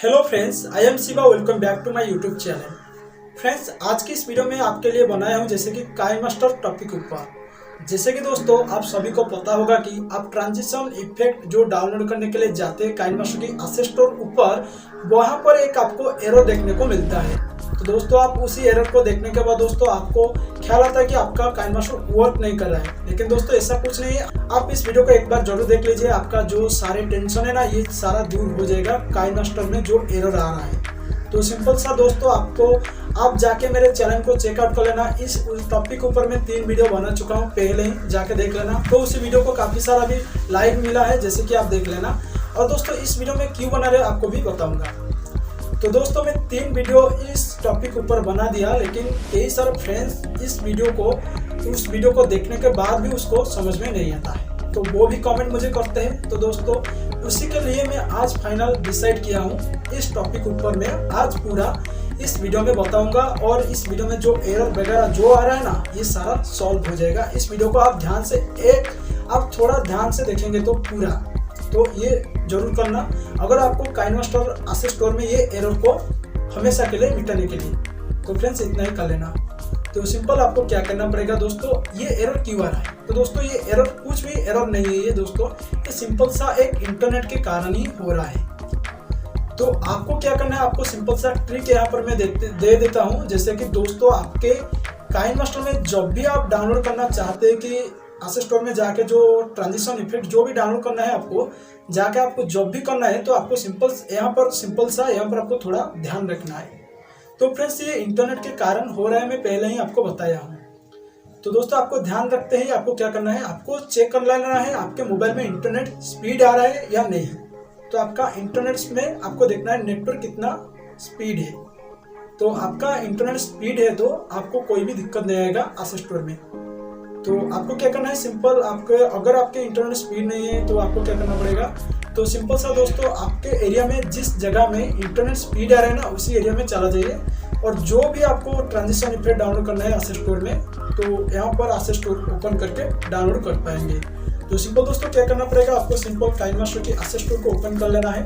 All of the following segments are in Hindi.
Hello friends, I am Shiva. Welcome back to my YouTube channel. Friends, आज की इस वीडियो में आपके लिए बनाया हूं जैसे कि काइनमास्टर टॉपिक ऊपर। जैसे कि दोस्तों आप सभी को पता होगा कि आप ट्रांजिशन इफेक्ट जो डाउनलोड करने के लिए जाते हैं काइनमास्टर की एसेट स्टोर ऊपर, वहां पर एक आपको एरर देखने को मिलता है। तो दोस्तों आप उसी एरर को देखने के बाद दोस्तों आपको ख्याल आता है कि आपका काइनमास्टर वर्क नहीं कर रहा है, लेकिन दोस्तों ऐसा कुछ नहीं है। आप इस वीडियो को एक बार जरूर देख लीजिए, आपका जो सारे टेंशन है ना ये सारा दूर हो जाएगा काइनमास्टर में जो एरर आ रहा है। तो सिंपल सा दोस्तों आप जाके मेरे चैनल को चेकआउट कर लेना। इस टॉपिक ऊपर मैं 3 वीडियो बना चुका हूँ, पहले ही जाके देख लेना। तो उस वीडियो को काफी सारा भी लाइक मिला है, जैसे कि आप देख लेना। और दोस्तों इस वीडियो में क्यों बना रहे आपको भी बताऊंगा। तो दोस्तों मैं 3 वीडियो इस टॉपिक ऊपर बना दिया, लेकिन कई सारे फ्रेंड्स इस उस वीडियो को देखने के बाद भी उसको समझ में नहीं आता है, तो वो भी कमेंट मुझे करते हैं। तो दोस्तों उसी के लिए मैं आज फाइनल डिसाइड किया हूँ, इस टॉपिक ऊपर मैं आज पूरा इस वीडियो में बताऊंगा। और इस वीडियो में जो एरर वगैरह जो आ रहा है ना ये सारा सॉल्व हो जाएगा। इस वीडियो को आप ध्यान से आप थोड़ा ध्यान से देखेंगे तो पूरा, तो ये जरूर करना अगर आपको काइनमास्टर एसेटस्टोर में ये एरर को हमेशा के लिए मिटाने के लिए। तो फ्रेंड्स इतना ही कर लेना। तो सिंपल आपको क्या करना पड़ेगा दोस्तों, ये एरर क्यों आ रहा है। तो दोस्तों ये एरर कुछ भी एरर नहीं है, ये दोस्तों ये सिंपल सा एक इंटरनेट के कारण ही हो रहा है। तो आपको क्या करना है, आपको सिंपल सा ट्रिक यहाँ पर मैं दे देता हूँ। जैसे कि दोस्तों आपके काइनमास्टर में जब भी आप डाउनलोड करना चाहते हैं कि एसेट स्टोर में जाके जो ट्रांजिशन इफेक्ट जो भी डाउनलोड करना है आपको जब भी करना है, तो आपको यहाँ पर आपको थोड़ा ध्यान रखना है। तो फ्रेंड्स ये इंटरनेट के कारण हो रहा है, मैं पहले ही आपको बताया हूँ। तो दोस्तों आपको ध्यान रखते ही आपको क्या करना है, आपको चेक कर लेना है आपके मोबाइल में इंटरनेट स्पीड आ रहा है या नहीं। तो आपका इंटरनेट में आपको देखना है नेटवर्क कितना स्पीड है। तो आपका इंटरनेट स्पीड है तो आपको कोई भी दिक्कत नहीं आएगा एसेट स्टोर में। तो आपको क्या करना है, सिंपल अगर आपके इंटरनेट स्पीड नहीं है तो आपको क्या करना पड़ेगा। तो सिंपल सा दोस्तों आपके एरिया में जिस जगह में इंटरनेट स्पीड आ रहा है ना उसी एरिया में चला जाइए। और जो भी आपको ट्रांजिशन इफेक्ट डाउनलोड करना है एसेट स्टोर में, तो यहाँ पर एसेट स्टोर ओपन करके डाउनलोड कर पाएंगे। तो सिंपल दोस्तों क्या करना पड़ेगा, आपको सिंपल काइनमास्टर की एसेट स्टोर को ओपन कर लेना है।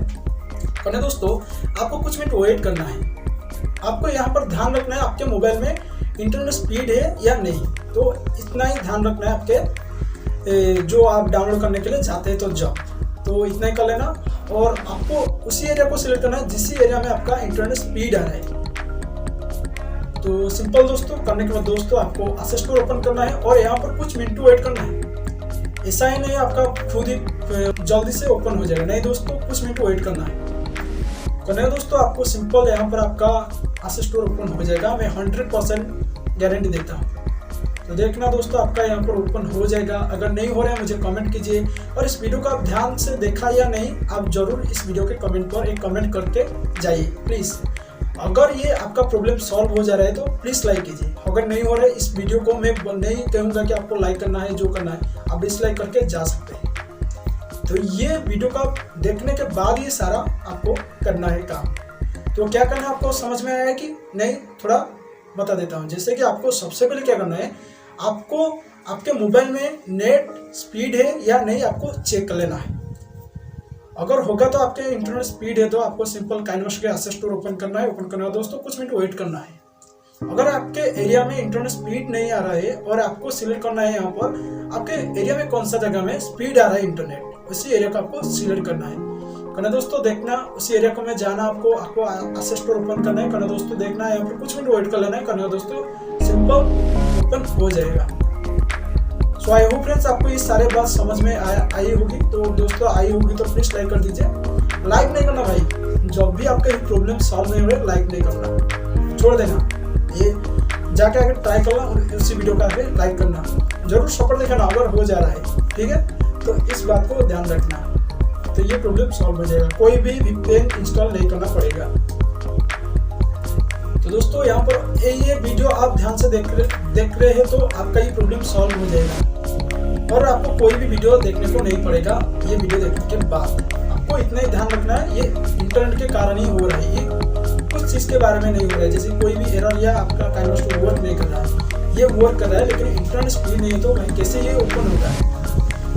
और दोस्तों आपको कुछ मिनट वेट करना है। आपको यहाँ पर ध्यान रखना है आपके मोबाइल में इंटरनेट स्पीड है या नहीं। तो इतना ही ध्यान रखना है आपके जो आप डाउनलोड करने के लिए जाते हैं तो इतना ही कर लेना। और आपको उसी एरिया को सिलेक्ट करना है जिस एरिया में आपका इंटरनेट स्पीड आ रहा है। तो सिंपल दोस्तों करने के बाद दोस्तों आपको एसेट स्टोर ओपन करना है और यहाँ पर कुछ मिनट वेट करना है। ऐसा ही नहीं आपका खुद ही जल्दी से ओपन हो जाएगा, नहीं दोस्तों कुछ मिनट वेट करना है। दोस्तों आपको सिंपल यहाँ पर आपका एसेट स्टोर ओपन हो जाएगा, मैं 100% गारंटी देता हूँ। तो देखना दोस्तों आपका यहाँ पर ओपन हो जाएगा। अगर नहीं हो रहा है मुझे कमेंट कीजिए। और इस वीडियो को आप ध्यान से देखा या नहीं, आप जरूर इस वीडियो के कमेंट पर एक कमेंट करके जाइए प्लीज़। अगर ये आपका प्रॉब्लम सॉल्व हो जा रहा है तो प्लीज़ लाइक कीजिए। अगर नहीं हो रहा है इस वीडियो को मैं नहीं कहूँगा कि आपको लाइक करना है, जो करना है आप डिसलाइक करके जा सकते हैं। तो ये वीडियो का देखने के बाद ये सारा आपको करना है काम। तो क्या करना है आपको समझ में आया कि नहीं, थोड़ा बता देता हूँ। जैसे कि आपको सबसे पहले क्या करना है, आपको आपके मोबाइल में नेट स्पीड है या नहीं आपको चेक कर लेना है। अगर होगा तो आपके इंटरनेट स्पीड है तो आपको सिंपल काइनमास्टर का एसेट स्टोर ओपन करना है। दोस्तों कुछ मिनट वेट करना है। अगर आपके एरिया में इंटरनेट स्पीड नहीं आ रहा है और आपको सिलेक्ट करना है यहाँ पर आपके एरिया में कौन सा जगह में स्पीड आ रहा है इंटरनेट, उसी एरिया को आपको सिलेक्ट करना है। दोस्तों देखना उसी एरिया को में जाना, आपको एसेट स्टोर ओपन करना है। दोस्तों देखना है यहाँ पर कुछ मिनट वेट कर लेना है। दोस्तों सिंपल ओपन हो जाएगा। सो आई होप फ्रेंड्स आपको ये सारे बात समझ में आई होगी। तो दोस्तों आई होगी तो प्लीज लाइक कर दीजिए। लाइक नहीं करना भाई, जब भी आपका ये प्रॉब्लम सॉल्व नहीं हो रहा है लाइक नहीं करना, छोड़ देना। ये जाके आगे ट्राई करना और उसी वीडियो का आगे लाइक करना, जरूर सपोर्ट दिखाना अगर हो जा रहा है, ठीक है। तो इस बात को ध्यान रखना, तो ये प्रॉब्लम सॉल्व हो जाएगा। कोई भी VPN इंस्टॉल नहीं करना पड़ेगा। तो दोस्तों यहाँ पर ये वीडियो आप ध्यान से देख रहे हैं तो आपका ये प्रॉब्लम सॉल्व हो जाएगा। और आपको कोई भी वीडियो देखने को नहीं पड़ेगा। ये वीडियो देखने के बाद आपको इतना ही ध्यान रखना है, ये इंटरनेट के कारण ही हो रहा है, ये कुछ चीज़ के बारे में नहीं हो रहा है। जैसे कोई भी एरर या आपका काइनमास्टर वर्क नहीं कर रहा है, ये वर्क कर रहा है लेकिन इंटरनेट स्पीड नहीं है, तो कैसे ये ओपन होता है।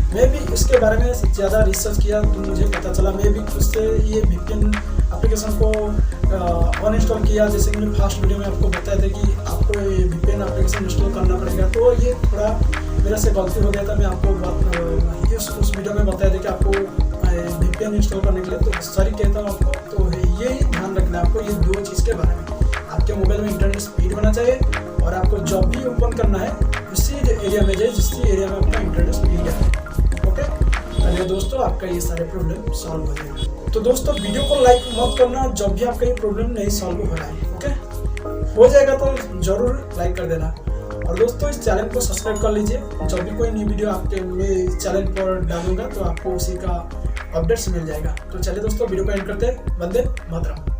मैं भी इसके बारे में ज़्यादा रिसर्च किया तो मुझे पता चला। मैं भी खुद से ये VPN एप्लीकेशन एप्लीकेशन को अनइंस्टॉल किया, जैसे कि मैंने फर्स्ट वीडियो में आपको बताया था कि आपको ये VPN एप्लीकेशन इंस्टॉल करना पड़ेगा, तो ये थोड़ा मेरा से गलती हो गया था। मैं आपको उस वीडियो में बताया था कि आपको VPN इंस्टॉल करने के लिए, तो सॉरी कहता हूँ आपको। तो ये ध्यान रखना है आपको ये दो चीज़ के बारे में। आपके मोबाइल में इंटरनेट स्पीड होना चाहिए और आपको जब भी ओपन करना है उसी एरिया में जाए जिस एरिया में आपका इंटरनेट स्पीड है। ओके, चलिए दोस्तों, आपका ये सारे प्रॉब्लम सॉल्व हो जाएगा। तो दोस्तों वीडियो को लाइक मत करना जब भी आपका ये प्रॉब्लम नहीं सॉल्व हो रहा है। ओके, हो जाएगा तो ज़रूर लाइक कर देना। और दोस्तों इस चैनल को सब्सक्राइब कर लीजिए, जब भी कोई नई वीडियो आपके मैं चैनल पर डालूंगा तो आपको उसी का अपडेट्स मिल जाएगा। तो चलिए दोस्तों वीडियो को एंड करते हैं। वंदे मातरम।